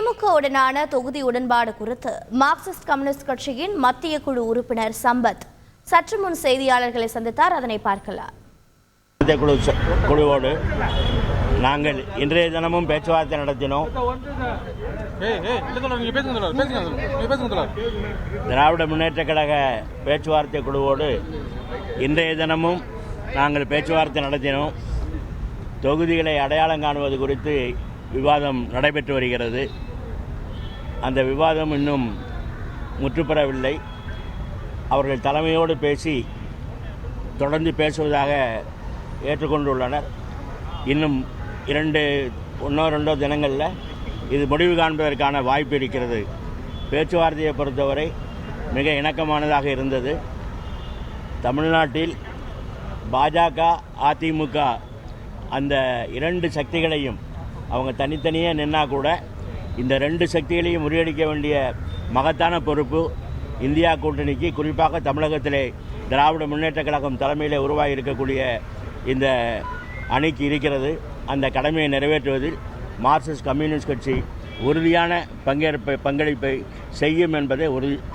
திமுகவுடனான தொகுதி உடன்பாடு குறித்து மார்க்சிஸ்ட் கம்யூனிஸ்ட் கட்சியின் மத்திய குழு உறுப்பினர் சம்பத் சற்று முன் செய்தியாளர்களை சந்தித்தார். அதனை பார்க்கலாம். குழுவோடு நாங்கள் இன்றைய தினமும் பேச்சுவார்த்தை நடத்தினோம். திராவிட முன்னேற்ற கழக பேச்சுவார்த்தை குழுவோடு இன்றைய தினமும் நாங்கள் பேச்சுவார்த்தை நடத்தினோம். தொகுதிகளை அடையாளம் காணுவது குறித்து விவாதம் நடைபெற்று வருகிறது. அந்த விவாதம் இன்னும் முற்றுப்பெறவில்லை. அவர்கள் தலைமையோடு பேசி தொடர்ந்து பேசுவதாக ஏற்றுக்கொண்டுள்ளனர். இன்னும் ஒன்றோ ரெண்டோ தினங்களில் இது முடிவு காண்பதற்கான வாய்ப்பு இருக்கிறது. பேச்சுவார்த்தையை பொறுத்தவரை மிக இணக்கமானதாக இருந்தது. தமிழ்நாட்டில் பாஜக, அதிமுக அந்த இரண்டு சக்திகளையும் அவங்க தனித்தனியே நின்னா கூட இந்த ரெண்டு சக்திகளையும் முறியடிக்க வேண்டிய மகத்தான பொறுப்பு இந்தியா கூட்டணிக்கு, குறிப்பாக தமிழகத்திலே திராவிட முன்னேற்ற கழகம் தலைமையில் உருவாகி இருக்கக்கூடிய இந்த அணிக்கு இருக்கிறது. அந்த கடமையை நிறைவேற்றுவதில் மார்க்சிஸ்ட் கம்யூனிஸ்ட் கட்சி உறுதியான பங்களிப்பை செய்யும் என்பதை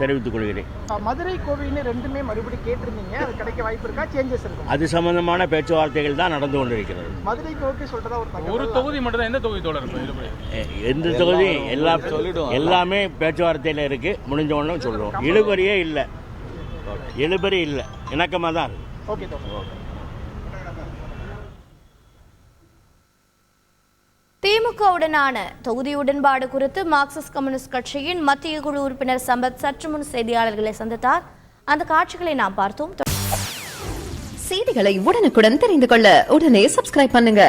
தெரிவித்துக் கொள்கிறேன். மதுரை கோவைன்னு ரெண்டுமே மறுபடியும் கேட்டிருந்தீங்க, அது கிடைக்க வாய்ப்பு இருக்கா? சேஞ்சஸ் இருக்கும்? அது சம்பந்தமான பேச்சுவார்த்தைகள் தான் நடந்து கொண்டிருக்கிறது. மதுரை கோவை சொல்றதா ஒரு தொகுதி மட்டும் தான். எந்த தொகுதி தொடர்? எந்த தொகுதி எல்லாமே பேச்சுவார்த்தையில் இருக்கு. முடிஞ்ச ஒன்று சொல்லுவோம். இழுபறியே இல்லை, இழுபறி இல்லை, இணக்கமாக தான் இருக்கு. திமுகவுடனான தொகுதி உடன்பாடு குறித்து மார்க்சிஸ்ட் கம்யூனிஸ்ட் கட்சியின் மத்திய குழு உறுப்பினர் சம்பத் சற்று முன் செய்தியாளர்களை சந்தித்தார். அந்த காட்சிகளை நாம் பார்த்தோம். செய்திகளை உடனுக்குடன் தெரிந்து கொள்ள உடனே சப்ஸ்கிரைப் பண்ணுங்க.